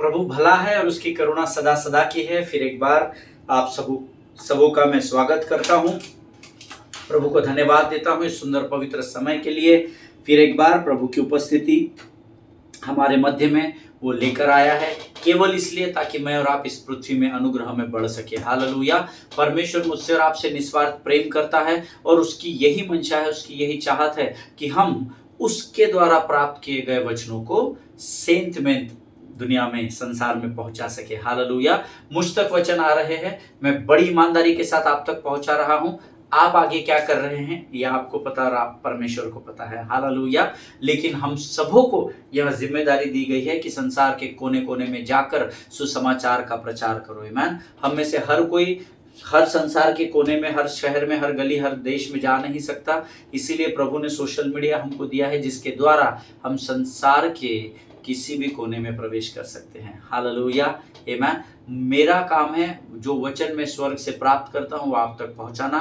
प्रभु भला है और उसकी करुणा सदा सदा की है। फिर एक बार आप सबों का मैं स्वागत करता हूं। प्रभु को धन्यवाद देता हूं इस सुंदर पवित्र समय के लिए। फिर एक बार प्रभु की उपस्थिति हमारे मध्य में वो लेकर आया है, केवल इसलिए ताकि मैं और आप इस पृथ्वी में अनुग्रह में बढ़ सके। हालेलुया। परमेश्वर मुझसे और आपसे निस्वार्थ प्रेम करता है और उसकी यही मंशा है, उसकी यही चाहत है कि हम उसके द्वारा प्राप्त किए गए वचनों को सेंत में दुनिया में, संसार में पहुंचा सके। हालेलुया। मुझ तक वचन आ रहे हैं, मैं बड़ी ईमानदारी के साथ आप तक पहुंचा रहा हूं। आप आगे क्या कर रहे हैं ये आपको पता और आप परमेश्वर को पता है। हालेलुया। लेकिन हम सबों को यह जिम्मेदारी दी गई है कि संसार के कोने कोने में जाकर सुसमाचार का प्रचार करो। आमीन। हम में से हर कोई हर संसार के कोने में, हर शहर में, हर गली, हर देश में जा नहीं सकता। इसीलिए प्रभु ने सोशल मीडिया हमको दिया है, जिसके द्वारा हम संसार के किसी भी कोने में प्रवेश कर सकते हैं। हालेलुया। आमीन। मेरा काम है जो वचन में स्वर्ग से प्राप्त करता हूँ वो आप तक पहुंचाना।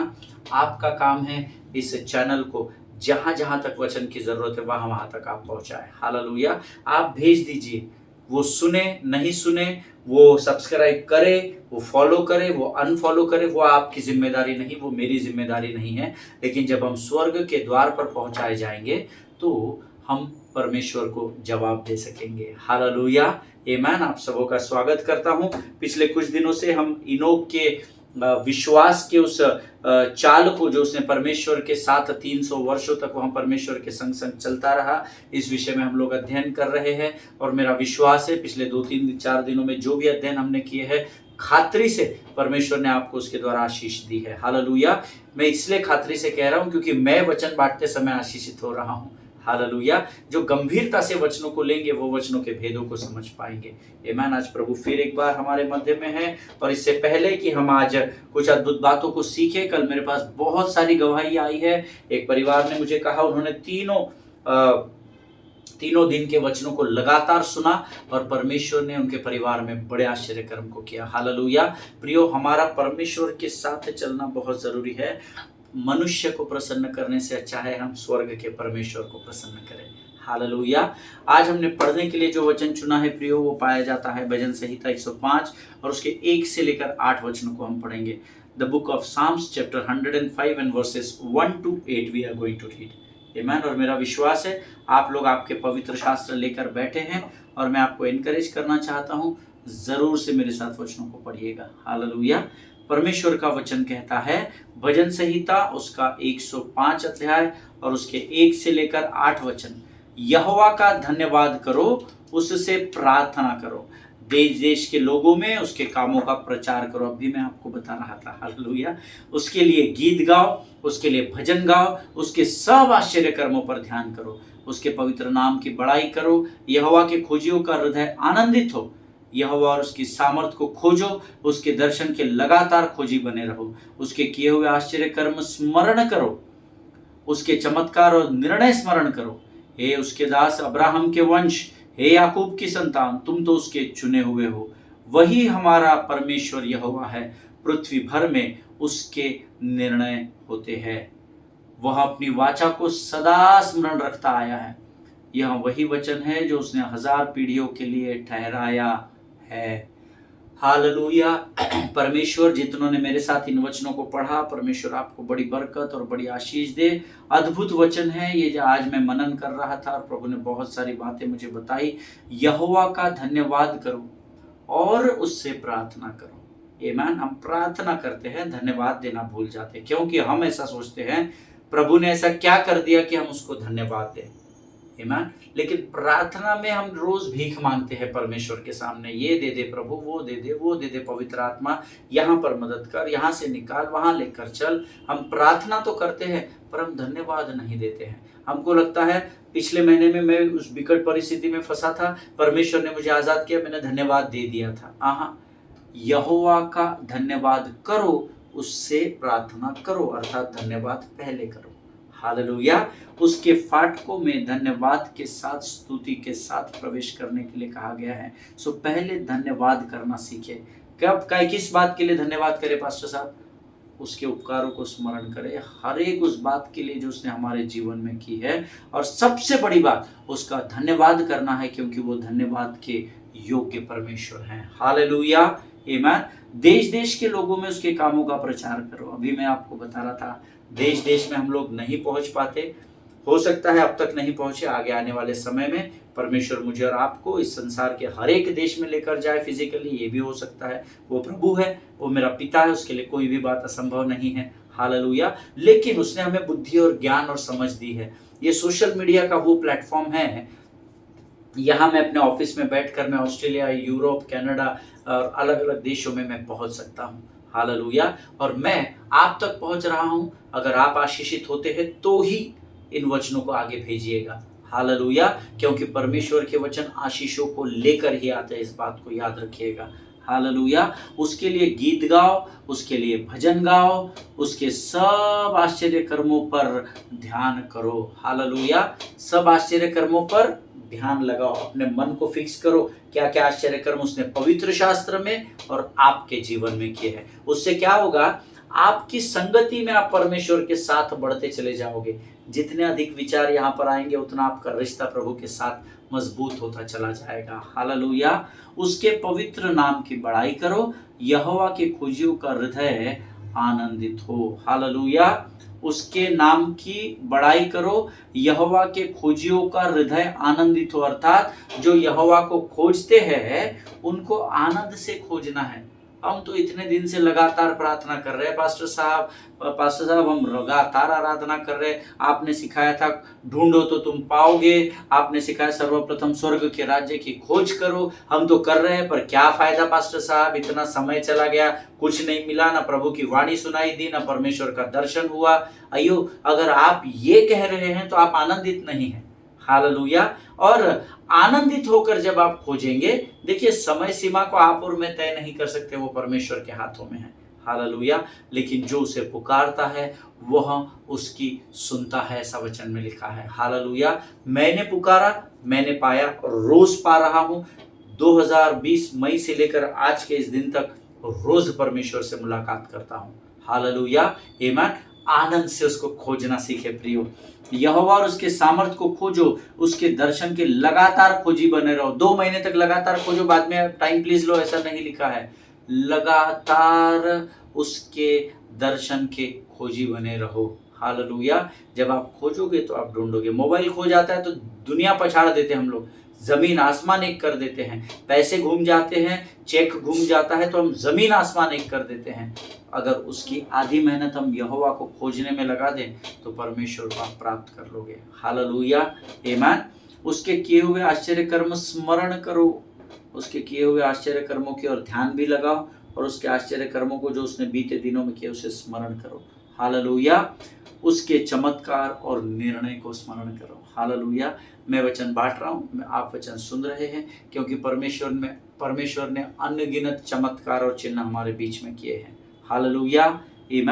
आपका काम है इस चैनल को जहां जहां तक वचन की जरूरत है वहां तक आप पहुंचाए। हालेलुया। आप भेज दीजिए, वो सुने नहीं सुने, वो सब्सक्राइब करे, वो फॉलो करे, वो अनफॉलो करे, वो आपकी जिम्मेदारी नहीं, वो मेरी जिम्मेदारी नहीं है। लेकिन जब हम स्वर्ग के द्वार पर पहुंचाए जाएंगे तो हम परमेश्वर को जवाब दे सकेंगे। हालेलुया। आमीन। आप सबों का स्वागत करता हूं। पिछले कुछ दिनों से हम इनोक के विश्वास के उस चाल को, जो उसने परमेश्वर के साथ 300 वर्षों तक वहां परमेश्वर के संग संग चलता रहा, इस विषय में हम लोग अध्ययन कर रहे हैं। और मेरा विश्वास है पिछले 2-3-4 दिनों में जो भी अध्ययन हमने किए हैं, खातरी से परमेश्वर ने आपको उसके द्वारा आशीष दी है। हालेलुया। मैं इसलिए खातरी से कह रहा हूं क्योंकि मैं वचन बांटते समय आशीषित हो रहा हूं। हालेलुया। जो गंभीरता से वचनों को लेंगे वो वचनों के भेदों को समझ पाएंगे। आमीन। आज प्रभु फिर एक बार हमारे मध्य में है। और इससे पहले कि हम आज कुछ अद्भुत बातों को सीखें, कल मेरे पास बहुत सारी गवाही आई है। एक परिवार ने मुझे कहा उन्होंने तीनों दिन के वचनों को लगातार सुना और परमेश्वर ने उनके परिवार में बड़े आश्चर्य कर्म को किया। हालेलुया। प्रियो, हमारा परमेश्वर के साथ चलना बहुत जरूरी है। मनुष्य को प्रसन्न करने से अच्छा है हम स्वर्ग के परमेश्वर को प्रसन्न करें। हालेलुया। आज हमने पढ़ने के लिए जो वचन चुना है प्रियो, वो पाया जाता है भजन संहिता 105 और उसके 1 से लेकर 8 वचनों को हम पढ़ेंगे। The book of Psalms chapter 105 and verses 1 to 8 we are going to read. आमीन। और मेरा विश्वास है आप लोग आपके पवित्र शास्त्र लेकर बैठे हैं और मैं आपको एनकरेज करना चाहता हूँ, जरूर से मेरे साथ वचनों को पढ़िएगा। हालेलुया। परमेश्वर का वचन कहता है, भजन संहिता उसका 105 अध्याय और उसके 1 से लेकर 8 वचन, यहोवा का धन्यवाद करो, उससे प्रार्थना करो, देश देश के लोगों में उसके कामों का प्रचार करो। अभी मैं आपको बता रहा था। हालेलुया। उसके लिए गीत गाओ, उसके लिए भजन गाओ, उसके सब आश्चर्य कर्मों पर ध्यान करो, उसके पवित्र नाम की बड़ाई करो। यहोवा के खोजियों का हृदय आनंदित हो। यहोवा और उसकी सामर्थ को खोजो, उसके दर्शन के लगातार खोजी बने रहो। उसके किए हुए आश्चर्य कर्म स्मरण करो, उसके चमत्कार और निर्णय स्मरण करो। हे उसके दास अब्राहम के वंश, हे याकूब की संतान, तुम तो उसके चुने हुए हो। वही हमारा परमेश्वर यहोवा है, पृथ्वी भर में उसके निर्णय होते हैं। वह अपनी वाचा को सदा स्मरण रखता आया है। यह वही वचन है जो उसने 1000 पीढ़ियों के लिए ठहराया है। हालेलुया। परमेश्वर जितनों ने मेरे साथ इन वचनों को पढ़ा, परमेश्वर आपको बड़ी बरकत और बड़ी आशीष दे। अद्भुत वचन है ये जो आज मैं मनन कर रहा था और प्रभु ने बहुत सारी बातें मुझे बताई। यहोवा का धन्यवाद करो और उससे प्रार्थना करो। आमीन। हम प्रार्थना करते हैं, धन्यवाद देना भूल जाते हैं, क्योंकि हम ऐसा सोचते हैं प्रभु ने ऐसा क्या कर दिया कि हम उसको धन्यवाद दें। आमीन। लेकिन प्रार्थना में हम रोज भीख मांगते हैं परमेश्वर के सामने, ये दे दे प्रभु, वो दे दे, वो दे दे पवित्र आत्मा, यहाँ पर मदद कर, यहाँ से निकाल, वहां लेकर चल। हम प्रार्थना तो करते हैं पर हम धन्यवाद नहीं देते हैं। हमको लगता है पिछले महीने में मैं उस विकट परिस्थिति में फंसा था, परमेश्वर ने मुझे आजाद किया, मैंने धन्यवाद दे दिया था। आहा, यहोवा का धन्यवाद करो, उससे प्रार्थना करो, अर्थात धन्यवाद पहले करो। हालेलुया। उसके फाटकों में धन्यवाद के साथ, स्तुति के साथ प्रवेश करने के लिए कहा गया है। सो पहले धन्यवाद करना सीखे। कब किस बात के लिए धन्यवाद करें पास्टर साहब? उसके उपकारों को स्मरण करें, हर एक उस बात के लिए जो उसने हमारे जीवन में की है। और सबसे बड़ी बात, उसका धन्यवाद करना है, क्योंकि वो धन्यवाद के योग्य परमेश्वर हैं। हालेलुया, आमीन। देश देश के लोगों में उसके कामों का प्रचार करो। अभी मैं आपको बता रहा था, देश देश में हम लोग नहीं पहुंच पाते, हो सकता है अब तक नहीं पहुंचे, आगे आने वाले समय में परमेश्वर मुझे और आपको इस संसार के हर एक देश में लेकर जाए फिजिकली, ये भी हो सकता है। वो प्रभु है, वो मेरा पिता है, उसके लिए कोई भी बात असंभव नहीं है। हालेलुया। लेकिन उसने हमें बुद्धि और ज्ञान और समझ दी है। ये सोशल मीडिया का वो प्लेटफॉर्म है, यहाँ मैं अपने ऑफिस में बैठकर मैं ऑस्ट्रेलिया, यूरोप, कनाडा और अलग अलग देशों में मैं पहुंच सकता हूँ। हालेलुया। और मैं आप तक पहुंच रहा हूँ। अगर आप आशीषित होते हैं तो ही इन वचनों को आगे भेजिएगा। हालेलुया। क्योंकि परमेश्वर के वचन आशीषों को लेकर ही आते हैं, इस बात को याद रखिएगा। हालेलुया। उसके लिए गीत गाओ, उसके लिए भजन गाओ, उसके सब आश्चर्य कर्मों पर ध्यान करो। हालेलुया। सब आश्चर्य कर्मों पर ध्यान लगाओ, अपने मन को फिक्स करो क्या क्या आश्चर्य कर्म उसने पवित्र शास्त्र में और आपके जीवन में किए हैं। उससे क्या होगा, आपकी संगति में आप परमेश्वर के साथ बढ़ते चले जाओगे। जितने अधिक विचार यहाँ पर आएंगे उतना आपका रिश्ता प्रभु के साथ मजबूत होता चला जाएगा। हालेलुया। उसके पवित्र नाम की बड़ाई करो, यहोवा के खोजियों का हृदय आनंदित हो। हालेलुया। उसके नाम की बड़ाई करो, यहोवा के खोजियों का हृदय आनंदित हो। अर्थात जो यहोवा को खोजते हैं उनको आनंद से खोजना है। हम तो इतने दिन से लगातार प्रार्थना कर रहे हैं पास्टर साहब हम लगातार आराधना कर रहे हैं। आपने सिखाया था ढूंढो तो तुम पाओगे, आपने सिखाया सर्वप्रथम स्वर्ग के राज्य की खोज करो। हम तो कर रहे हैं, पर क्या फायदा पास्टर साहब, इतना समय चला गया, कुछ नहीं मिला, ना प्रभु की वाणी सुनाई दी, ना परमेश्वर का दर्शन हुआ। अयो, अगर आप ये कह रहे हैं तो आप आनंदित नहीं हैं। हालेलुया। और आनंदित होकर जब आप खोजेंगे, देखिए समय सीमा को आप और मैं तय नहीं कर सकते, वो परमेश्वर के हाथों में है। हालेलुया। लेकिन जो उसे पुकारता है वह उसकी सुनता है, ऐसा वचन में लिखा है। हालेलुया। मैंने पुकारा, मैंने पाया और रोज पा रहा हूं। 2020 मई से लेकर आज के इस दिन तक रोज परमेश्वर से मुलाकात करता हूं। हालेलुया, आमीन। आनंद से उसको खोजना सीखे प्रियो। यहोवा और उसके सामर्थ को खोजो, उसके दर्शन के लगातार खोजी बने रहो। 2 महीने तक लगातार खोजो, बाद में टाइम प्लीज लो, ऐसा नहीं लिखा है। लगातार उसके दर्शन के खोजी बने रहो। हालेलुया। जब आप खोजोगे तो आप ढूंढोगे। मोबाइल खो जाता है तो दुनिया पछाड़ देते हैं हम लोग, जमीन आसमान एक कर देते हैं। पैसे घूम जाते हैं, चेक घूम जाता है तो हम जमीन आसमान एक कर देते हैं। अगर उसकी आधी मेहनत हम यहोवा को खोजने में लगा दें तो परमेश्वर को आप प्राप्त कर लोगे। हालेलुया, आमीन। उसके किए हुए आश्चर्य कर्म स्मरण करो, उसके किए हुए आश्चर्य कर्मों की ओर ध्यान भी लगाओ, और उसके आश्चर्य कर्मों को जो उसने बीते दिनों में किए उसे स्मरण करो। हालेलुया। उसके चमत्कार और निर्णय को स्मरण करो। हालेलुया। मैं वचन बांट रहा हूँ, आप वचन सुन रहे हैं, क्योंकि परमेश्वर ने अनगिनत चमत्कार और चिन्ह हमारे बीच में किए हैं। हालेलुया, आमीन।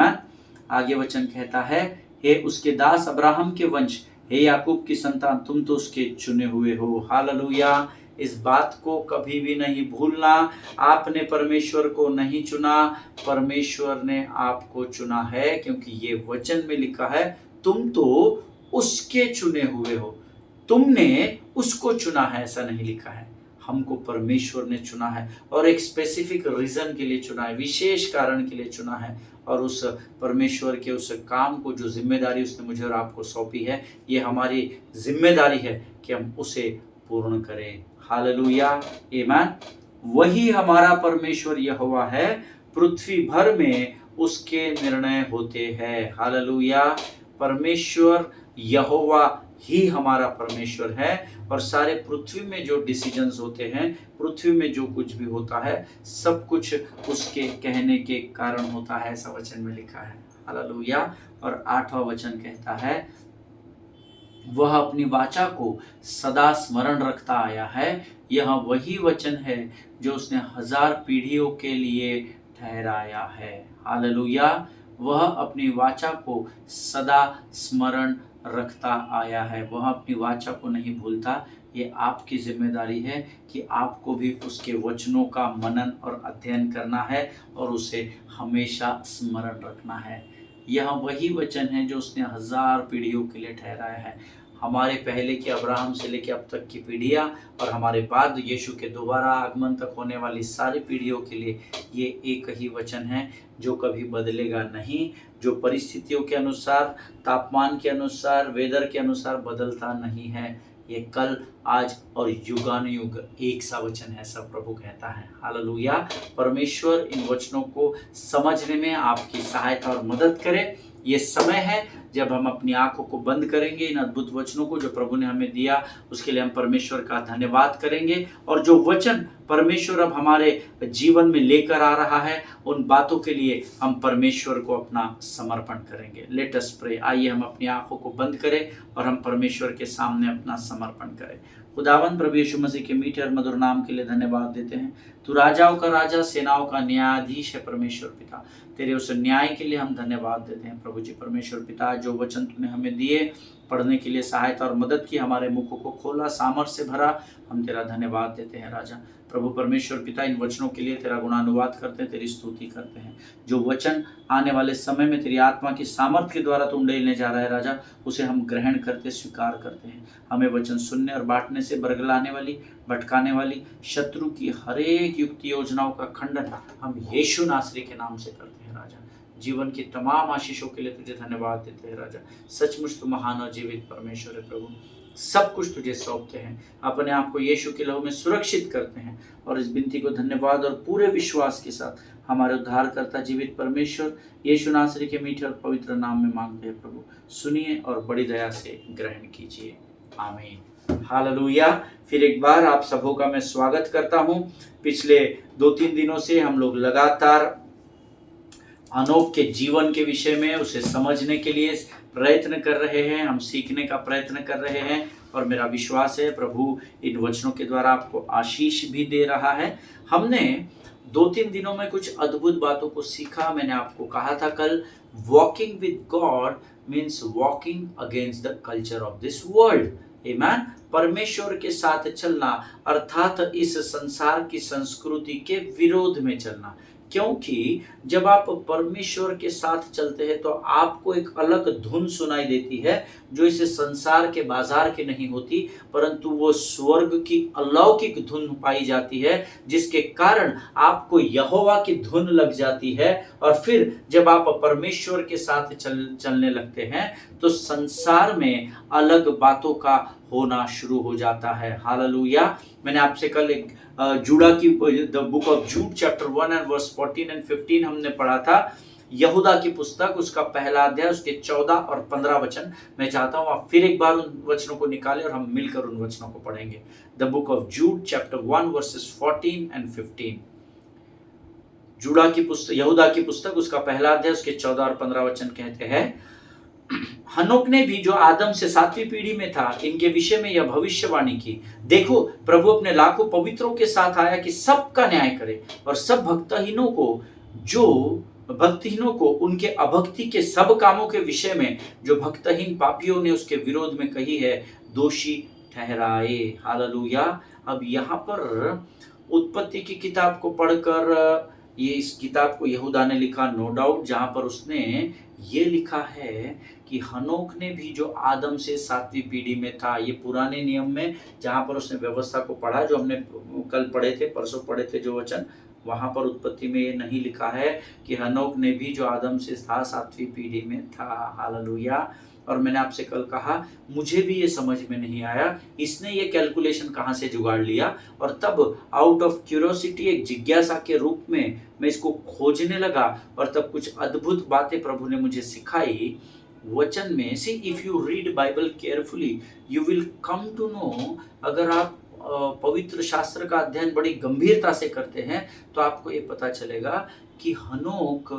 आगे वचन कहता है, हे उसके दास अब्राहम के वंश, हे याकूब की संतान, तुम तो उसके चुने हुए हो। हालेलुया। इस बात को कभी भी नहीं भूलना, आपने परमेश्वर को नहीं चुना, परमेश्वर ने आपको चुना है। क्योंकि ये वचन में लिखा है, तुम तो उसके चुने हुए हो, तुमने उसको चुना है, ऐसा नहीं लिखा है। हमको परमेश्वर ने चुना है और एक स्पेसिफिक रीजन के लिए चुना है, विशेष कारण के लिए चुना है। और उस परमेश्वर के उस काम को, जो जिम्मेदारी उसने मुझे और आपको सौंपी है, ये हमारी जिम्मेदारी है कि हम उसे पूर्ण करें। हालेलुया, आमीन। वही हमारा परमेश्वर यहोवा है, पृथ्वी भर में उसके निर्णय होते हैं। हालेलुया। परमेश्वर यहोवा ही हमारा परमेश्वर है, और सारे पृथ्वी में जो डिसीजंस होते हैं, पृथ्वी में जो कुछ भी होता है, सब कुछ उसके कहने के कारण होता है, ऐसा वचन में लिखा है। हालेलुया। और 8वां वचन कहता है, वह अपनी वाचा को सदा स्मरण रखता आया है। यह वही वचन है जो उसने 1000 पीढ़ियों के लिए ठहराया है। हालेलुया। वह अपनी वाचा को सदा स्मरण रखता आया है, वह अपनी वाचा को नहीं भूलता। ये आपकी जिम्मेदारी है कि आपको भी उसके वचनों का मनन और अध्ययन करना है और उसे हमेशा स्मरण रखना है। यह वही वचन है जो उसने 1000 पीढ़ियों के लिए ठहराया है। हमारे पहले के अब्राहम से लेकर अब तक की पीढ़ियां और हमारे बाद यीशु के दोबारा आगमन तक होने वाली सारी पीढ़ियों के लिए ये एक ही वचन है जो कभी बदलेगा नहीं, जो परिस्थितियों के अनुसार, तापमान के अनुसार, वेदर के अनुसार बदलता नहीं है। ये कल, आज और युगानुयुग एक सा वचन है, सब प्रभु कहता है। हालेलुया। परमेश्वर इन वचनों को समझने में आपकी सहायता और मदद करे। ये समय है जब हम अपनी आंखों को बंद करेंगे, इन अद्भुत वचनों को जो प्रभु ने हमें दिया उसके लिए हम परमेश्वर का धन्यवाद करेंगे, और जो वचन परमेश्वर अब हमारे जीवन में लेकर आ रहा है उन बातों के लिए हम परमेश्वर को अपना समर्पण करेंगे। Let us pray. आइए हम अपनी आंखों को बंद करें और हम परमेश्वर के सामने अपना समर्पण करें। खुदावन प्रभु यीशु मसीह के मीठे और मधुर नाम के लिए धन्यवाद देते हैं। तू राजाओं का राजा, सेनाओं का न्यायाधीश है परमेश्वर पिता। तेरे उस न्याय के लिए हम धन्यवाद देते हैं प्रभु जी। परमेश्वर पिता, जो वचन तूने हमें दिए पढ़ने के लिए सहायता और मदद की, हमारे मुखों को खोला, सामर्थ्य से भरा, हम तेरा धन्यवाद देते हैं राजा। प्रभु परमेश्वर पिता, इन वचनों के लिए तेरा गुणानुवाद करते हैं, तेरी स्तुति करते हैं। जो वचन आने वाले समय में तेरी आत्मा की सामर्थ्य के द्वारा तुम डेलने जा रहा है राजा, उसे हम ग्रहण करते, स्वीकार करते हैं। हमें वचन सुनने और बांटने से बरगलाने वाली, भटकाने वाली शत्रु की हर एक युक्ति योजनाओं का खंडन हम यीशु नासरी के नाम से करते हैं राजा। जीवन की तमाम आशीषों के लिए तुझे धन्यवाद देते हैं राजा। सचमुच तू महान और जीवित परमेश्वर है प्रभु। सब कुछ तुझे सौंपते हैं, अपने आप को यीशु के लहू में सुरक्षित करते हैं, और इस विनती को धन्यवाद और पूरे विश्वास के साथ हमारे उद्धारकर्ता जीवित परमेश्वर यीशु नासरी के मीठे और पवित्र नाम में मांगते हैं प्रभु। सुनिए और बड़ी दया से ग्रहण कीजिए। आमीन। हालेलुया। फिर एक बार आप सबों का मैं स्वागत करता हूं। पिछले 2-3 दिनों से हम लोग लगातार हनोक के जीवन के विषय में उसे समझने के लिए प्रयत्न कर रहे हैं, हम सीखने का प्रयत्न कर रहे हैं, और मेरा विश्वास है प्रभु इन वचनों के द्वारा आपको आशीष भी दे रहा है। हमने 2-3 दिनों में कुछ अद्भुत बातों को सीखा। मैंने आपको कहा था कल, walking with God means walking against the culture of this world. आमीन। परमेश्वर के साथ चलना अर्थात इस संसार की संस्कृति के विरोध में चलना, क्योंकि जब आप परमेश्वर के साथ चलते हैं तो आपको एक अलग धुन सुनाई देती है जो इस संसार के बाजार की नहीं होती, परंतु वो स्वर्ग की अलौकिक धुन पाई जाती है, जिसके कारण आपको यहोवा की धुन लग जाती है। और फिर जब आप परमेश्वर के साथ चलने लगते हैं तो संसार में अलग बातों का होना शुरू हो जाता है। हालेलुया। मैंने आपसे कल एक जूडा की the book of Jude chapter 1 and verse 14 and 15 हमने पढ़ा था। यहूदा की पुस्तक उसका पहला अध्याय उसके 14 और 15 वचन। मैं चाहता हूं आप फिर एक बार उन वचनों को निकालें और हम मिलकर उन वचनों को पढ़ेंगे। The book of Jude chapter 1 verses 14 and 15। Judah की पुस्तक, यहूदा की पुस्तक उसका पहला अध्याय उसके 14 और 15 वचन कहते हैं, हनोक ने भी जो आदम से 7वीं पीढ़ी में था इनके विषय में यह भविष्यवाणी की, देखो प्रभु अपने लाखों पवित्रों के साथ आया कि सबका न्याय करे और सब भक्तिहीनों को उनके अभक्ति के सब कामों के विषय में जो भक्तहीन पापियों ने उसके विरोध में कही है दोषी ठहराए। हालेलुया। अब यहाँ पर उत्पत्ति की किताब को पढ़कर, ये इस किताब को यहूदा ने लिखा नो डाउट, जहाँ पर उसने ये लिखा है कि हनोक ने भी जो आदम से 7वीं पीढ़ी में था, ये पुराने नियम में जहाँ पर उसने व्यवस्था को पढ़ा, जो हमने कल पढ़े थे, परसों पढ़े थे जो वचन, वहाँ पर उत्पत्ति में ये नहीं लिखा है कि हनोक ने भी जो आदम से था 7वीं पीढ़ी में था। हालेलुया। और मैंने आपसे कल कहा मुझे भी ये समझ में नहीं आया, इसने ये कैलकुलेशन कहाँ से जुगाड़ लिया, और तब आउट ऑफ क्यूरियोसिटी, एक जिज्ञासा के रूप में मैं इसको खोजने लगा, और तब कुछ अद्भुत बातें प्रभु ने मुझे सिखाई वचन में। See if you read Bible carefully you will come to know, अगर आप पवित्र शास्त्र का अध्ययन बड़ी गंभीरता से करते हैं तो आपको ये पता चलेगा कि हनोक,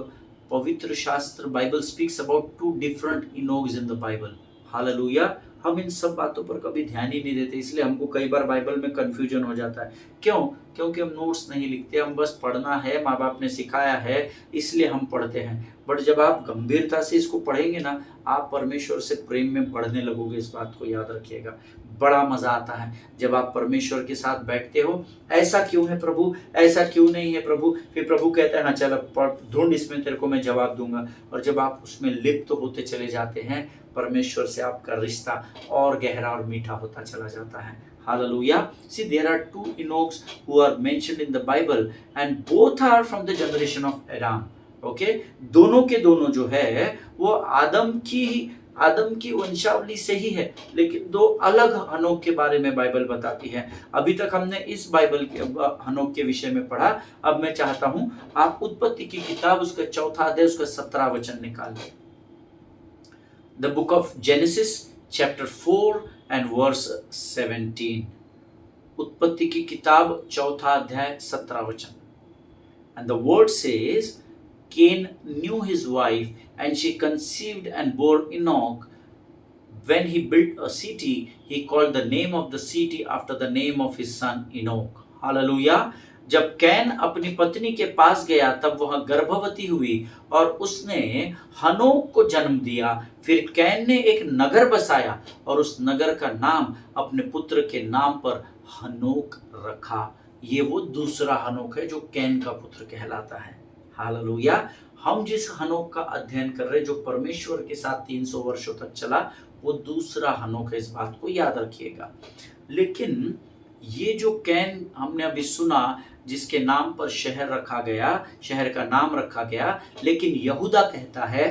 पवित्र शास्त्र Bible speaks about 2 different Inox in the Bible. Hallelujah. हम इन सब बातों पर कभी ध्यान ही नहीं देते, इसलिए हमको कई बार बाइबल में कंफ्यूजन हो जाता है। क्यों? क्योंकि हम नोट्स नहीं लिखते, हम बस पढ़ना है, माँ बाप ने सिखाया है इसलिए हम पढ़ते हैं। बट जब आप गंभीरता से इसको पढ़ेंगे ना, आप परमेश्वर से प्रेम में बढ़ने लगोगे। इस बात को याद रखिएगा। बड़ा मजा आता है जब आप परमेश्वर के साथ बैठते हो। ऐसा क्यों है प्रभु, ऐसा क्यों नहीं है प्रभु? फिर प्रभु कहते हैं हाँ चल पढ़, ढूंढ, इसमें तेरे को मैं जवाब दूंगा। और जब आप उसमें लिप्त होते चले जाते हैं, परमेश्वर से आपका रिश्ता और गहरा और मीठा होता चला जाता है। Hallelujah. See, there are two Enochs who are mentioned in the Bible, and both are from the generation of Adam. Okay? दोनों के दोनों जो है वो आदम की वंशावली से ही है, लेकिन दो अलग हनोक के बारे में बाइबल बताती है। अभी तक हमने इस बाइबल के हनोक के विषय में पढ़ा। अब मैं चाहता हूं आप उत्पत्ति की किताब उसका 4 अध्याय उसका 17 वचन निकाल लें। The book of genesis chapter 4 and verse 17. उत्पत्ति की किताब 4 अध्याय 17 वचन। And the word says, Cain knew his wife, and she conceived and bore Enoch. When he built a city, he called the name of the city after the name of his son Enoch. Hallelujah. जब can अपनी पत्नी के पास गया तब वह गर्भवती हुई और उसने हनोक को जन्म दिया। फिर कैन ने एक नगर बसाया और उस नगर का नाम अपने पुत्र के नाम पर हनोक रखा। ये वो दूसरा हनोक है जो कैन का पुत्र कहलाता है। हालेलुया। हम जिस हनोक का अध्ययन कर रहे हैं जो परमेश्वर के साथ 300 वर्षों तक चला, वो दूसरा हनोक है, इस बात को याद रखिएगा। लेकिन ये जो कैन हमने अभी सुना जिसके नाम पर शहर रखा गया, शहर का नाम रखा गया, लेकिन यहूदा कहता है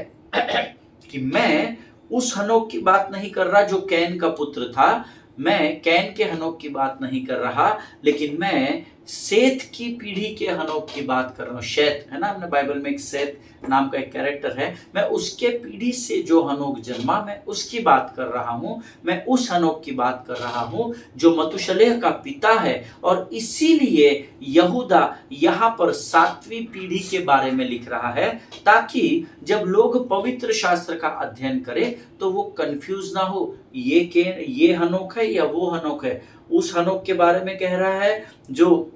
कि मैं उस हनोक की बात नहीं कर रहा जो कैन का पुत्र था, मैं कैन के हनोक की बात नहीं कर रहा, लेकिन मैं सेत की पीढ़ी के हनोक की बात कर रहा हूँ। शैत है ना, हमने बाइबल में एक सेत नाम का एक कैरेक्टर है, मैं उसके पीढ़ी से जो हनोक जन्मा मैं उसकी बात कर रहा हूँ। मैं उस हनोक की बात कर रहा हूँ जो मतुशलेह का पिता है। और इसीलिए यहूदा यहाँ पर 7वीं पीढ़ी के बारे में लिख रहा है, ताकि जब लोग पवित्र शास्त्र का अध्ययन करें तो वो कंफ्यूज ना हो, ये हनोक है या वो हनोक है। उस हनोक के बारे में कह रहा है जो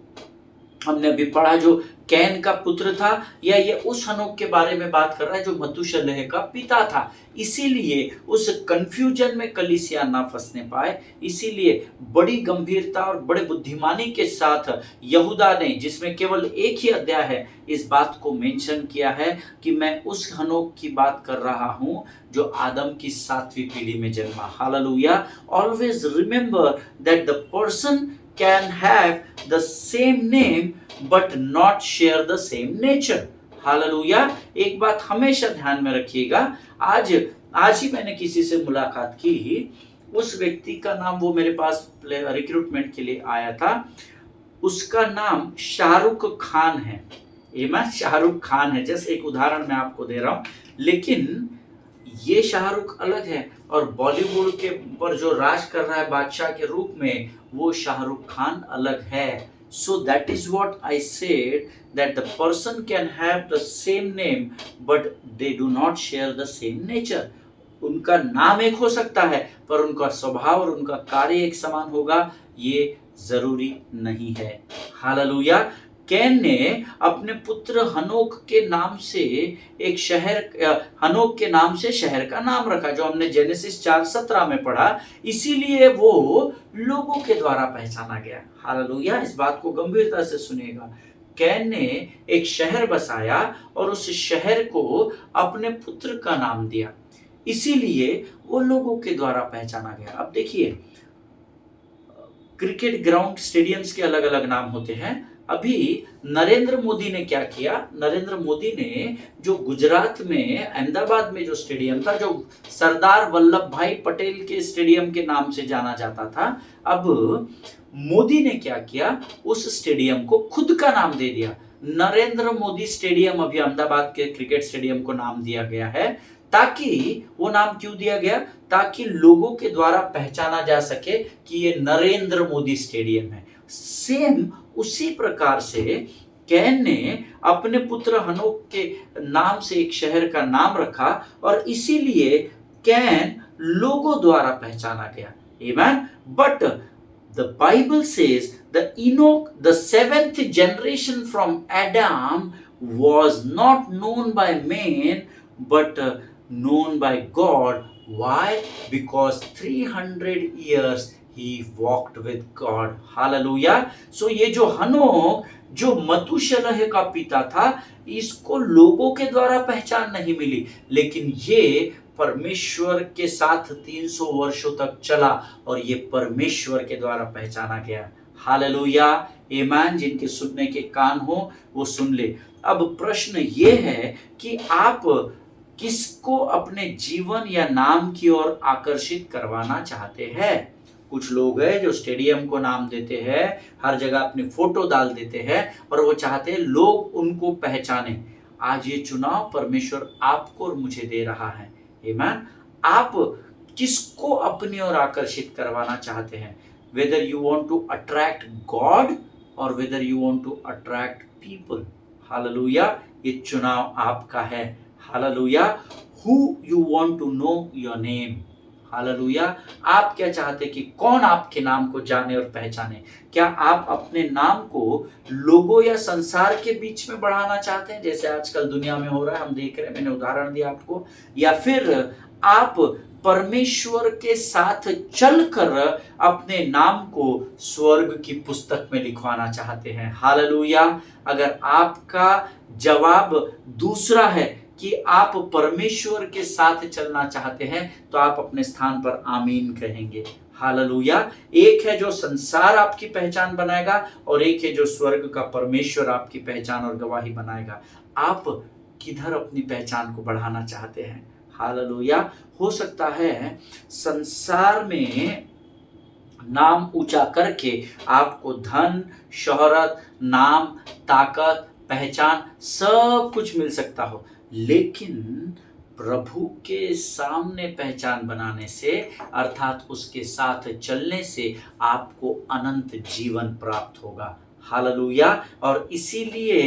हमने अभी पढ़ा जो कैन का पुत्र था, या ये उस हनोक के बारे में बात कर रहा है जो मतुशलेह का पिता था। इसीलिए उस कंफ्यूजन में कलीसिया ना फंसने पाए, इसीलिए बड़ी गंभीरता और बड़े बुद्धिमानी के साथ यहूदा ने, जिसमें केवल एक ही अध्याय है, इस बात को मेंशन किया है कि मैं उस हनोक की बात कर रहा हूं जो आदम की 7वीं पीढ़ी में जन्मा। Hallelujah. Always remember that the person can have the same name but not share the same nature. Hallelujah. एक बात हमेशा ध्यान में रखिएगा, आज ही मैंने किसी से मुलाकात की, उस व्यक्ति का नाम, वो मेरे पास रिक्रूटमेंट के लिए आया था, उसका नाम शाहरुख खान है। ये मैं शाहरुख खान है, जैसे एक उदाहरण मैं आपको दे रहा हूं, लेकिन ये शाहरुख अलग है और बॉलीवुड के ऊपर जो राज कर रहा है बादशाह के रूप में, वो शाहरुख खान अलग है। So that is what I said, that the person can have the same name but they do not share the same nature. उनका नाम एक हो सकता है पर उनका स्वभाव और उनका कार्य एक समान होगा, ये जरूरी नहीं है। हालेलुया। कैन ने अपने पुत्र हनोक के नाम से एक शहर, हनोक के नाम से शहर का नाम रखा, जो हमने जेनेसिस 4:17 में पढ़ा। इसीलिए वो लोगों के द्वारा पहचाना गया। हालेलुया। इस बात को गंभीरता से सुनिएगा। कैन ने एक शहर बसाया और उस शहर को अपने पुत्र का नाम दिया, इसीलिए वो लोगों के द्वारा पहचाना गया। अब देखिए, क्रिकेट ग्राउंड, स्टेडियम्स के अलग अलग नाम होते हैं। अभी नरेंद्र मोदी ने क्या किया, नरेंद्र मोदी ने जो गुजरात में अहमदाबाद में जो स्टेडियम था, जो सरदार वल्लभ भाई पटेल के स्टेडियम के नाम से जाना जाता था, अब मोदी ने क्या किया, उस स्टेडियम को खुद का नाम दे दिया। नरेंद्र मोदी स्टेडियम अभी अहमदाबाद के क्रिकेट स्टेडियम को नाम दिया गया है। ताकि वो नाम क्यों दिया गया, ताकि लोगों के द्वारा पहचाना जा सके कि ये नरेंद्र मोदी स्टेडियम है। सेम उसी प्रकार से कैन ने अपने पुत्र हनोक के नाम से एक शहर का नाम रखा और इसीलिए कैन लोगों द्वारा पहचाना गया। Amen. But the Bible says that Enoch, the 7th generation from Adam, was not known by man but known by God. Why? Because 300 years he walked with God. Hallelujah. So ये जो हनोक जो मतुशलह का पिता था, इसको लोगों के द्वारा पहचान नहीं मिली, लेकिन ये परमेश्वर के साथ 300 वर्षों तक चला और ये परमेश्वर के द्वारा पहचाना गया। हालेलुया। आमीन। जिनके सुनने के कान हो वो सुन ले। अब प्रश्न ये है कि आप किसको अपने जीवन या नाम की ओर आकर्षित करवाना चाहते हैं। कुछ लोग हैं जो स्टेडियम को नाम देते हैं, हर जगह अपनी फोटो डाल देते हैं और वो चाहते हैं लोग उनको पहचाने। आज ये चुनाव परमेश्वर आपको और मुझे दे रहा है। आमीन। आप किसको अपनी ओर आकर्षित करवाना चाहते हैं? Whether you want to attract God और whether you want to attract people. Hallelujah. ये चुनाव आपका है। Hallelujah. Who you want to know your name. Hallelujah. आप क्या चाहते कि कौन आपके नाम को जाने और पहचाने? क्या आप अपने नाम को लोगों या संसार के बीच में बढ़ाना चाहते हैं, जैसे आजकल दुनिया में हो रहा है, हम देख रहे हैं, मैंने उदाहरण दिया आपको, या फिर आप परमेश्वर के साथ चलकर अपने नाम को स्वर्ग की पुस्तक में लिखवाना चाहते हैं? हालेलुया। अगर आपका जवाब दूसरा है कि आप परमेश्वर के साथ चलना चाहते हैं, तो आप अपने स्थान पर आमीन कहेंगे। हालेलुया। एक है जो संसार आपकी पहचान बनाएगा और एक है जो स्वर्ग का परमेश्वर आपकी पहचान और गवाही बनाएगा। आप किधर अपनी पहचान को बढ़ाना चाहते हैं? हालेलुया। हो सकता है संसार में नाम ऊंचा करके आपको धन, शोहरत, नाम, ताकत, पहचान सब कुछ मिल सकता हो, लेकिन प्रभु के सामने पहचान बनाने से, अर्थात उसके साथ चलने से आपको अनंत जीवन प्राप्त होगा। हालेलुया। और इसीलिए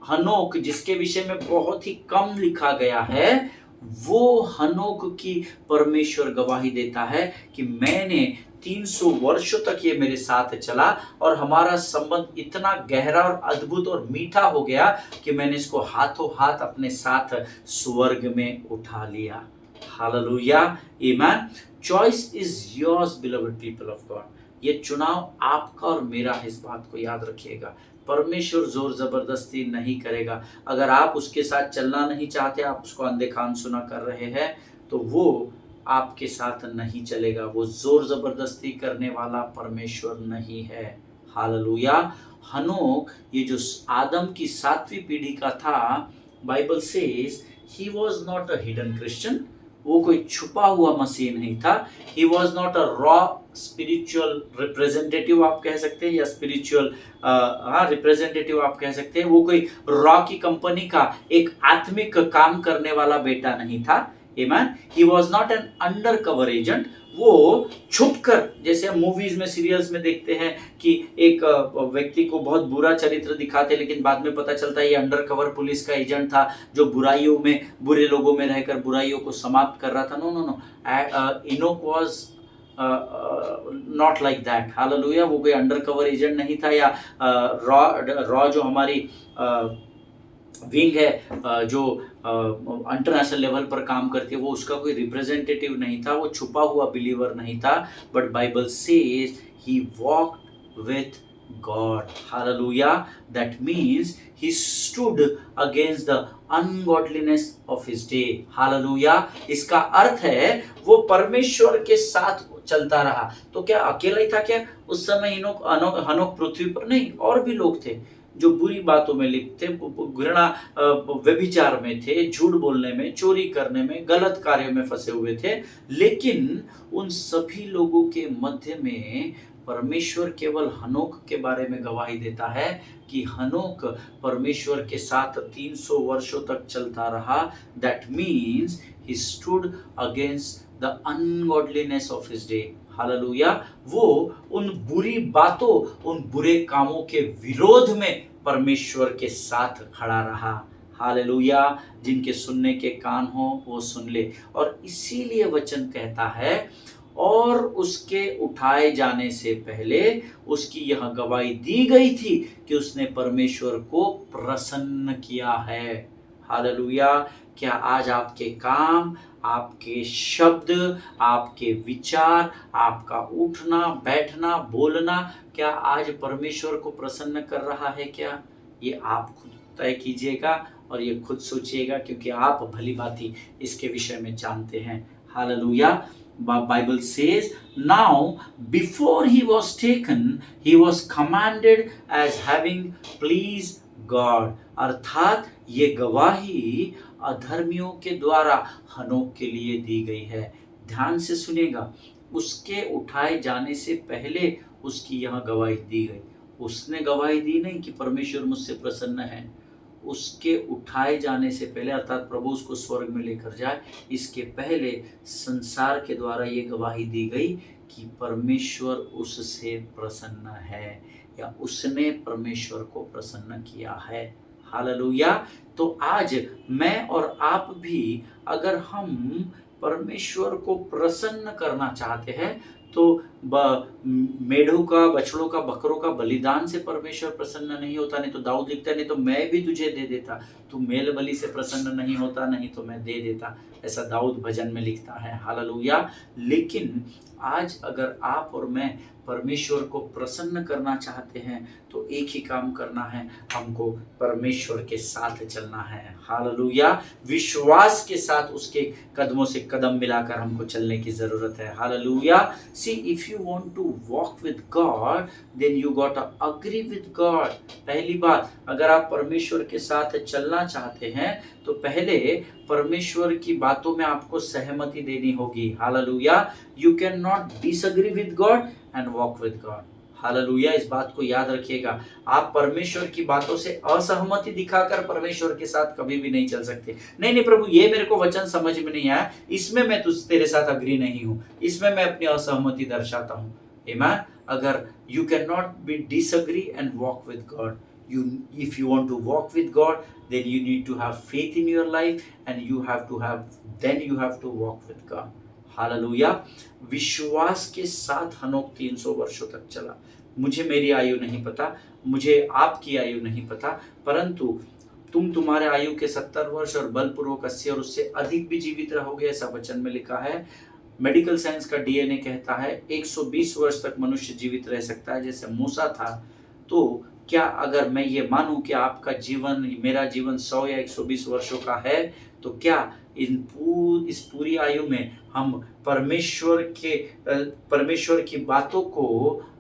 हनोक, जिसके विषय में बहुत ही कम लिखा गया है, वो हनोक की परमेश्वर गवाही देता है कि मैंने 300 वर्षों तक ये मेरे साथ चला और हमारा संबंध इतना गहरा और अद्भुत और मीठा हो गया कि मैंने इसको हाथों हाथ अपने साथ स्वर्ग में उठा लिया। Hallelujah. Amen. Choice is yours beloved people of God. ये चुनाव आपका और मेरा है, इस बात को याद रखिएगा। परमेश्वर जोर जबरदस्ती नहीं करेगा। अगर आप उसके साथ चलना नहीं चाहते, आप उसको अनदेखा अनसुना कर रहे हैं, तो वो आपके साथ नहीं चलेगा। वो जोर जबरदस्ती करने वाला परमेश्वर नहीं है। हालेलुया। हनोक, ये जो आदम की 7वीं पीढ़ी का था, Bible says he was not a hidden Christian. वो कोई छुपा हुआ मसीह नहीं था। He was not a raw spiritual representative आप कह सकते हैं, या स्पिरिचुअल रिप्रेजेंटेटिव आप कह सकते हैं। वो कोई रॉ की कंपनी का एक आत्मिक काम करने वाला बेटा नहीं था। आमीन। He was not an under cover agent. वो छुपकर, जैसे हम मूवीज में, सीरियल्स में देखते हैं कि एक व्यक्ति को बहुत बुरा चरित्र दिखाते, लेकिन बाद में पता चलता है ये अंडर कवर पुलिस का एजेंट था जो बुराइयों में, बुरे लोगों में रहकर बुराइयों को समाप्त कर रहा था। No no no, Enoch was not like that. Hallelujah. वो कोई अंडर कवर एजेंट नहीं था, या रॉ जो हमारी विंग है जो इंटरनेशनल लेवल पर काम करती है, वो उसका कोई रिप्रेजेंटेटिव नहीं था। वो छुपा हुआ बिलीवर नहीं था। But Bible says he walked with God. Hallelujah. That means he stood against the ungodliness of his day. Hallelujah. इसका अर्थ है वो परमेश्वर के साथ चलता रहा। तो क्या अकेला ही था क्या उस समय हनोक पृथ्वी पर? नहीं, और भी लोग थे जो बुरी बातों में लिप्त थे, घृणा, व्यभिचार में थे, झूठ बोलने में, चोरी करने में, गलत कार्यों में फंसे हुए थे। लेकिन उन सभी लोगों के मध्य में परमेश्वर केवल हनोक के बारे में गवाही देता है कि हनोक परमेश्वर के साथ 300 वर्षों तक चलता रहा। That means he stood against the ungodliness of his day. Hallelujah. वो उन बुरी बातों, उन बुरे कामों के विरोध में परमेश्वर के साथ खड़ा रहा। हालेलुया। जिनके सुनने के कान हो वो सुन ले। और इसीलिए वचन कहता है, और उसके उठाए जाने से पहले उसकी यह गवाही दी गई थी कि उसने परमेश्वर को प्रसन्न किया है। हालेलुया। क्या आज आपके काम, आपके शब्द, आपके विचार, आपका उठना, बैठना, बोलना, क्या आज परमेश्वर को प्रसन्न कर रहा है क्या? ये आप खुद तय कीजिएगा और ये खुद सोचिएगा, क्योंकि आप भली भांति इसके विषय में जानते हैं। Hallelujah. Bible says, now before he was taken, he was commanded as having pleased God। अर्थात ये गवाही अधर्मियों के द्वारा हनोक के लिए दी गई है। ध्यान से सुनिएगा, उसके उठाए जाने से पहले उसकी यह गवाही दी गई। उसने गवाही दी नहीं कि परमेश्वर मुझसे प्रसन्न है, उसके उठाए जाने से पहले, अर्थात प्रभु उसको स्वर्ग में लेकर जाए, इसके पहले संसार के द्वारा ये गवाही दी गई कि परमेश्वर उससे प्रसन्न है, या उसने परमेश्वर को प्रसन्न किया है। हालेलुया। तो आज मैं और आप भी, अगर हम परमेश्वर को प्रसन्न करना चाहते हैं, तो मेढ़ों का, बछड़ों का, बकरों का बलिदान से परमेश्वर प्रसन्न नहीं होता। नहीं तो दाऊद लिखता है, नहीं तो मैं भी तुझे दे देता, तू मेल बलि से प्रसन्न नहीं होता, नहीं तो मैं दे देता, ऐसा दाऊद भजन में लिखता है। हालेलुया। लेकिन आज अगर आप और मैं परमेश्वर को प्रसन्न करना चाहते हैं, तो एक ही काम करना है, हमको परमेश्वर के साथ चलना है। हालेलुया। विश्वास के साथ उसके कदमों से कदम मिलाकर हमको चलने की जरूरत है। Hallelujah. See, if you want to walk with God, then you got to agree with God. पहली बात, अगर आप परमेश्वर के साथ चलना चाहते हैं, तो पहले परमेश्वर की बातों में आपको सहमति देनी होगी। Hallelujah. You can not disagree with God and walk with God. Hallelujah. इस बात को याद रखिएगा, आप परमेश्वर की बातों से असहमति दिखाकर परमेश्वर के साथ कभी भी नहीं चल सकते। नहीं प्रभु, ये मेरे को वचन समझ में नहीं आया, इसमें मैं तेरे साथ अग्री नहीं हूं, इसमें मैं अपनी असहमति दर्शाता हूं। आमीन। अगर you cannot be disagree and walk with God. If you want to walk with God, then you need to have faith in your life, and you have to walk with God. Hallelujah. विश्वास के साथ हनोक 300 वर्षों तक चला। मुझे मेरी आयु नहीं पता, मुझे आपकी आयु नहीं पता, परंतु तुम्हारे आयु के 70 वर्ष और बलपूर्वक 80 और उससे अधिक भी जीवित रहोगे, ऐसा वचन में लिखा है। मेडिकल साइंस का डीएनए कहता है 120 वर्ष तक मनुष्य जीवित रह सकता है, जैसे मूसा था। तो क्या अगर मैं ये मानूं कि आपका जीवन, मेरा जीवन 100 या 120 वर्षों का है, तो क्या इस पूरी आयु में हम परमेश्वर की बातों को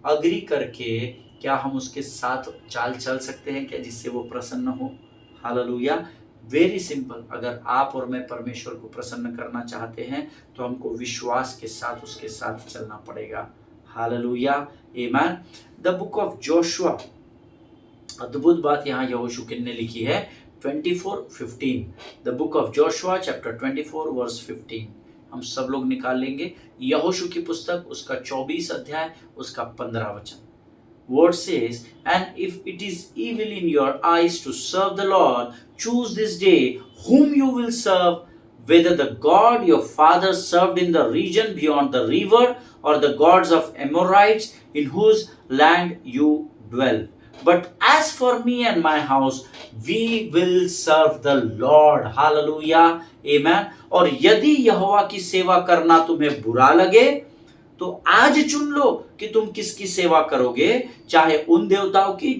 अग्री करके, क्या हम उसके साथ चाल चल सकते हैं क्या, जिससे वो प्रसन्न हो? हालेलुया। वेरी सिंपल, अगर आप और मैं परमेश्वर को प्रसन्न करना चाहते हैं, तो हमको विश्वास के साथ उसके साथ चलना पड़ेगा। हालेलुया। आमीन। द बुक ऑफ जोशुआ, अद्भुत बात यहाँ यहोशू ने लिखी है, 24:15। The book of Joshua chapter 24 verse 15 हम सब लोग निकाल लेंगे। यहोशू की पुस्तक, उसका 24 अध्याय, उसका 15 वचन। Word says, and if it is evil in your eyes to serve the Lord, choose this day whom you will serve, whether the God your father served in the region beyond the river, or the gods of Amorites in whose land you dwell. But as for me and my house, we will serve the Lord. Hallelujah. Amen. और यदि यहोवा की सेवा करना तुम्हें बुरा लगे, तो आज चुन लो कि तुम किसकी सेवा करोगे, चाहे उन देवताओं की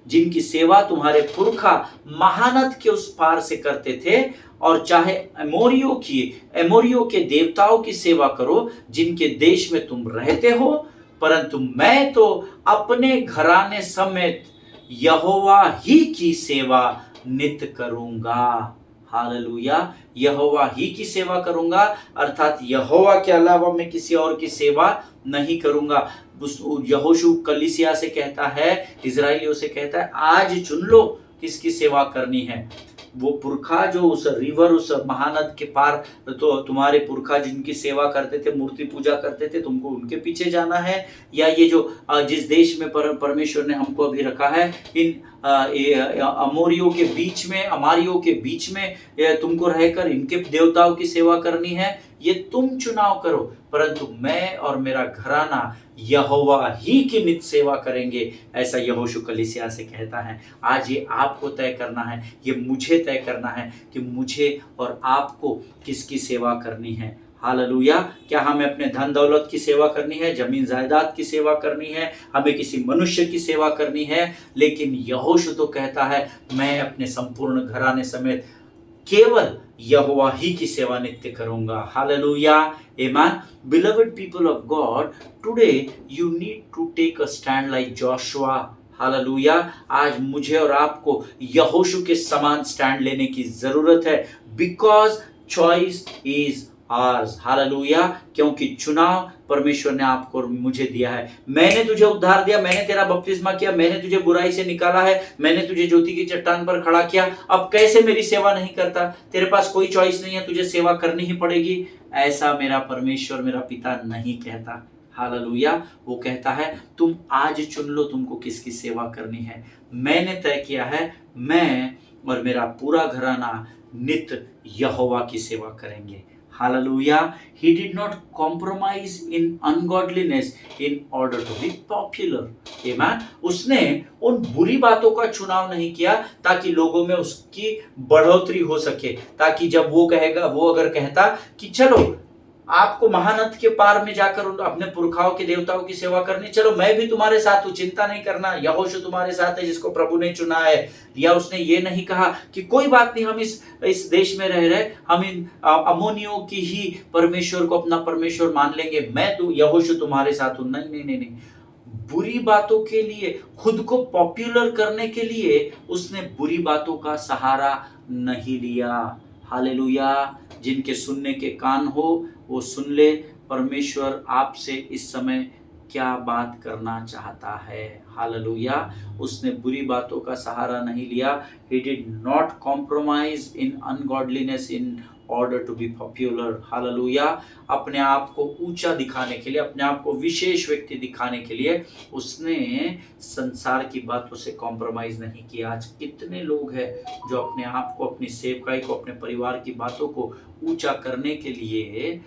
जिनकी सेवा तुम्हारे पुरखा महानद के उस पार से करते थे, और चाहे एमोरियों के देवताओं की सेवा करो जिनके देश में तुम रहते हो, परंतु मैं तो अपने घराने समेत यहोवा ही की सेवा नित्य करूंगा। हालेलुया। यहोवा ही की सेवा करूंगा, अर्थात यहोवा के अलावा मैं किसी और की सेवा नहीं करूंगा। यहोशू कलीसिया से कहता है, इजराइलियों से कहता है, आज चुन लो किसकी सेवा करनी है। वो पुरखा जो उस रिवर, उस महानद के पार, तो तुम्हारे पुरखा जिनकी सेवा करते थे, मूर्ति पूजा करते थे, तुमको उनके पीछे जाना है, या ये जो जिस देश में परमेश्वर ने हमको अभी रखा है, इन अमोरियों के बीच में, अमारियों के बीच में तुमको रहकर इनके देवताओं की सेवा करनी है, ये तुम चुनाव करो, परंतु मैं और मेरा घराना यहोवा ही की नित्य सेवा करेंगे, ऐसा यहोशू कलीसिया से कहता है। आज ये आपको तय करना है, ये मुझे तय करना है कि मुझे और आपको किसकी सेवा करनी है। हालेलुया। क्या हमें अपने धन दौलत की सेवा करनी है, जमीन जायदाद की सेवा करनी है, हमें किसी मनुष्य की सेवा करनी है? लेकिन यहोशू तो कहता है मैं अपने संपूर्ण घराने समेत केवल यहोवा ही की सेवा नित्य करूंगा। Hallelujah, amen. Beloved people of God, today you need to take a stand like Joshua। Hallelujah. आज मुझे और आपको यहोशू के समान स्टैंड लेने की जरूरत है, because choice is hours. Hallelujah. क्योंकि चुनाव परमेश्वर ने आपको और मुझे दिया है। मैंने तुझे उद्धार दिया, मैंने तेरा बपतिस्मा किया, मैंने तुझे बुराई से निकाला है, मैंने तुझे ज्योति की चट्टान पर खड़ा किया। अब कैसे मेरी सेवा नहीं करता? तेरे पास कोई चॉइस नहीं है, तुझे सेवा करनी ही पड़ेगी, ऐसा मेरा परमेश्वर मेरा पिता नहीं कहता। हालेलुया। वो कहता है तुम आज चुन लो तुमको किसकी सेवा करनी है। मैंने तय किया है, मैं और मेरा पूरा घराना नित्य यहोवा की सेवा करेंगे। Hallelujah. He did not compromise in ungodliness in order to be popular. Amen. उसने उन बुरी बातों का चुनाव नहीं किया ताकि लोगों में उसकी बढ़ोतरी हो सके, ताकि जब वो कहेगा, वो अगर कहता कि चलो आपको महानद के पार में जाकर अपने पुरखाओं के देवताओं की सेवा करनी, चलो मैं भी तुम्हारे साथ हूं, चिंता नहीं करना, यहोशू तुम्हारे साथ है जिसको प्रभु ने चुना है। या उसने ये नहीं कहा कि कोई बात नहीं, हम इस देश में रह रहे, हम इन अमोनियों की ही परमेश्वर को अपना परमेश्वर मान लेंगे, मैं तो यहोशू तुम्हारे साथ हूं। नहीं नहीं नहीं नहीं। बुरी बातों के लिए, खुद को पॉपुलर करने के लिए उसने बुरी बातों का सहारा नहीं लिया। हालेलुया। जिनके सुनने के कान हो वो सुन ले, परमेश्वर आपसे इस समय क्या बात करना चाहता है। हालेलुया। उसने बुरी बातों का सहारा नहीं लिया। He did not compromise in ungodliness in order to be popular। Hallelujah. अपने आप को ऊंचा दिखाने के लिए, अपने आप को विशेष व्यक्ति दिखाने के लिए उसने संसार की बातों से कॉम्प्रोमाइज नहीं किया। आज कितने लोग हैं जो अपने आप को, अपनी सेवकाई को, अपने परिवार की बातों को ऊंचा करने के लिए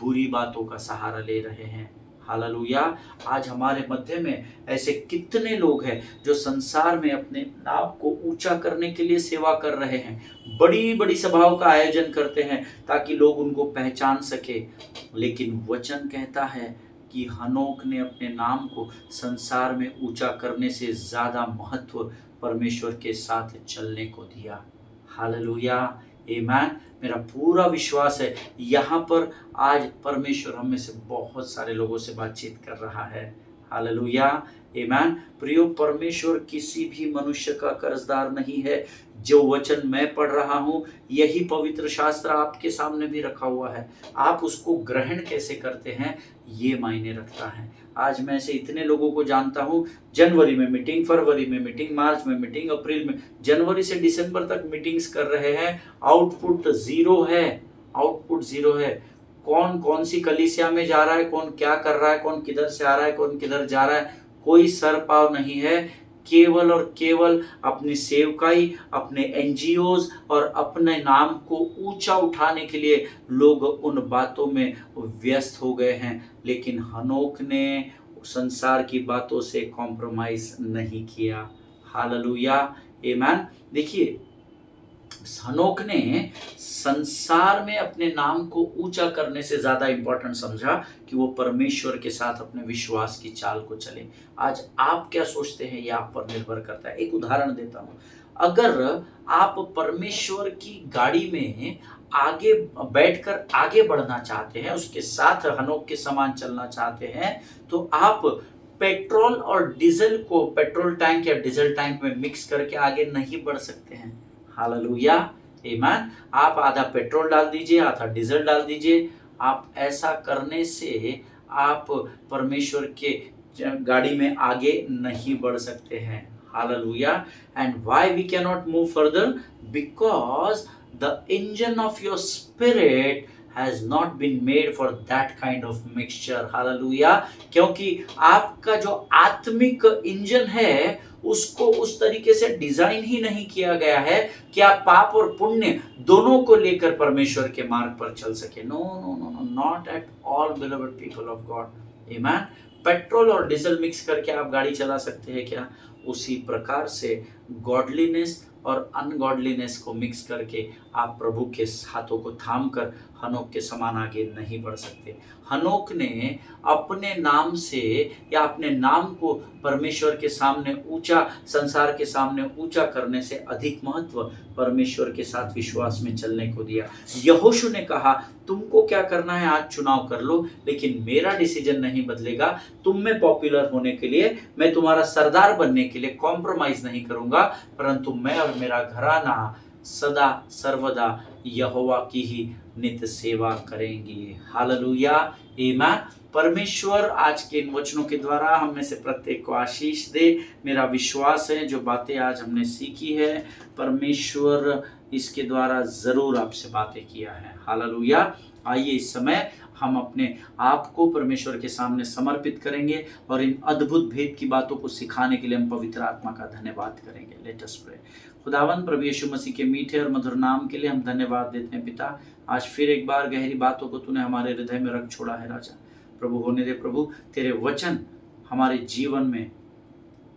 बुरी बातों का सहारा ले रहे हैं। हालेलुया। आज हमारे मध्य में ऐसे कितने लोग हैं जो संसार में अपने नाम को ऊंचा करने के लिए सेवा कर रहे हैं, बड़ी बड़ी सभाओं का आयोजन करते हैं ताकि लोग उनको पहचान सके। लेकिन वचन कहता है कि हनोक ने अपने नाम को संसार में ऊंचा करने से ज्यादा महत्व परमेश्वर के साथ चलने को दिया। हालेलुया, आमेन। मेरा पूरा विश्वास है यहाँ पर आज परमेश्वर हम में से बहुत सारे लोगों से बातचीत कर रहा है। हालेलुया, आमेन। प्रियो, परमेश्वर किसी भी मनुष्य का कर्जदार नहीं है। जो वचन मैं पढ़ रहा हूँ यही पवित्र शास्त्र आपके सामने भी रखा हुआ है। आप उसको ग्रहण कैसे करते हैं ये मायने रखता है। आज मैं ऐसे इतने लोगों को जानता हूँ, जनवरी में मीटिंग, फरवरी में मीटिंग, मार्च में मीटिंग, अप्रैल में, जनवरी से दिसंबर तक मीटिंग्स कर रहे हैं। आउटपुट जीरो है, आउटपुट जीरो है। कौन कौन सी कलीसिया में जा रहा है, कौन क्या कर रहा है, कौन किधर से आ रहा है, कौन किधर जा रहा है, कोई सर पाव नहीं है। केवल और केवल अपनी सेवकाई, अपने एनजीओज और अपने नाम को ऊंचा उठाने के लिए लोग उन बातों में व्यस्त हो गए हैं। लेकिन हनोक ने संसार की बातों से कॉम्प्रोमाइज नहीं किया। हालेलुया, आमेन। देखिए, हनोक ने संसार में अपने नाम को ऊंचा करने से ज्यादा इंपॉर्टेंट समझा कि वो परमेश्वर के साथ अपने विश्वास की चाल को चले। आज आप क्या सोचते हैं ये आप पर निर्भर करता है। एक उदाहरण देता हूं, अगर आप परमेश्वर की गाड़ी में आगे बैठकर आगे बढ़ना चाहते हैं, उसके साथ हनोक के समान चलना चाहते हैं, तो आप पेट्रोल और डीजल को पेट्रोल टैंक या डीजल टैंक में मिक्स करके आगे नहीं बढ़ सकते हैं। हालेलुया, आमेन। आप आधा पेट्रोल डाल दीजिए, आधा डीजल डाल दीजिए। आप ऐसा करने से आप परमेश्वर के गाड़ी में आगे नहीं बढ़ सकते हैं। Hallelujah. And why we can not move further? Because the engine of your spirit has not been made for that kind of mixture. Hallelujah. क्योंकि आपका जो आत्मिक इंजन है उसको उस तरीके से डिजाइन ही नहीं किया गया है कि आप पाप और पुण्य दोनों को लेकर परमेश्वर के मार्ग पर चल सके। No no no no, not at all beloved people of God. Amen. Petrol और डीजल मिक्स करके आप गाड़ी चला सकते हैं क्या? उसी प्रकार से गॉडलीनेस और अनगॉडलीनेस को मिक्स करके आप प्रभु के हाथों को थाम कर हनोक के समान आगे नहीं बढ़ सकते। हनोक ने अपने नाम से या अपने नाम को परमेश्वर के सामने ऊंचा, संसार के सामने ऊंचा करने से अधिक महत्व परमेश्वर के साथ विश्वास में चलने को दिया। यहोशू ने कहा तुमको क्या करना है आज चुनाव कर लो, लेकिन मेरा डिसीजन नहीं बदलेगा। तुम में पॉपुलर होने के लिए, मैं तुम्हारा सरदार बनने के लिए कॉम्प्रोमाइज नहीं करूंगा, परंतु मैं और मेरा घराना सदा सर्वदा यहोवा की ही नित्य सेवा करेंगे। हालेलुया। आमीन। परमेश्वर आज के इन वचनों के द्वारा हम में से प्रत्येक को आशीष दे। मेरा विश्वास है जो बातें आज हमने सीखी है, परमेश्वर इसके द्वारा जरूर आपसे बातें किया है। हालेलुया। आइए इस समय हम अपने आप को परमेश्वर के सामने समर्पित करेंगे और इन अद्भुत भेद की बातों को सिखाने के लिए हम पवित्र आत्मा का धन्यवाद करेंगे। Let us pray. खुदावंद प्रभु यीशु मसीह के मीठे और मधुर नाम के लिए हम धन्यवाद देते हैं पिता। आज फिर एक बार गहरी बातों को तूने हमारे हृदय में रख छोड़ा है राजा। प्रभु होने दे प्रभु, तेरे वचन हमारे जीवन में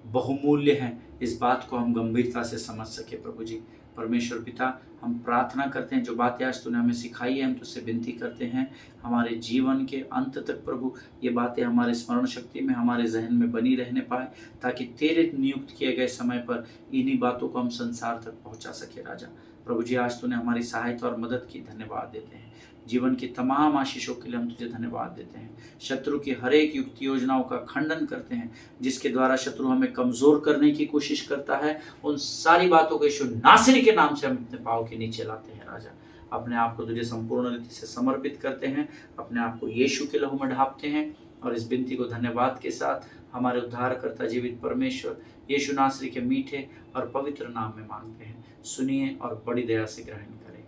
बहुमूल्य हैं, इस बात को हम गंभीरता से समझ सके प्रभु जी। परमेश्वर पिता, हम प्रार्थना करते हैं जो बातें आज तूने हमें सिखाई है, हम तुझसे विनती करते हैं हमारे जीवन के अंत तक प्रभु ये बातें हमारे स्मरण शक्ति में, हमारे जहन में बनी रहने पाए, ताकि तेरे नियुक्त किए गए समय पर इन्हीं बातों को हम संसार तक पहुंचा सके राजा। प्रभु जी, आज तूने हमारी सहायता और मदद की, धन्यवाद देते हैं। जीवन की तमाम आशीषों के लिए हम तुझे धन्यवाद देते हैं। शत्रु की हर एक युक्ति योजनाओं का खंडन करते हैं जिसके द्वारा शत्रु हमें कमजोर करने की कोशिश करता है। उन सारी बातों को यीशु नासरी के नाम से हम अपने पांव के नीचे लाते हैं राजा। अपने आप को तुझे संपूर्ण रीति से समर्पित करते हैं, अपने आप को यीशु के लहू में ढापते हैं और इस विनती को धन्यवाद के साथ हमारे उद्धारकर्ता जीवित परमेश्वर यीशु नासरी के मीठे और पवित्र नाम में मांगते हैं। सुनिए और बड़ी दया से ग्रहण करें।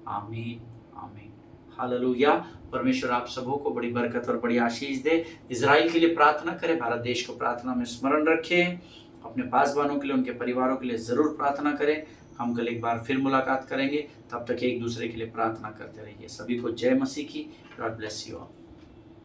आमीन आमीन। हालेलुया। परमेश्वर आप सबों को बड़ी बरकत और बड़ी आशीष दे। इजराइल के लिए प्रार्थना करें, भारत देश को प्रार्थना में स्मरण रखें, अपने पासवानों के लिए, उनके परिवारों के लिए जरूर प्रार्थना करें। हम कल एक बार फिर मुलाकात करेंगे, तब तक एक दूसरे के लिए प्रार्थना करते रहिए। सभी को जय मसीह की। God bless you all.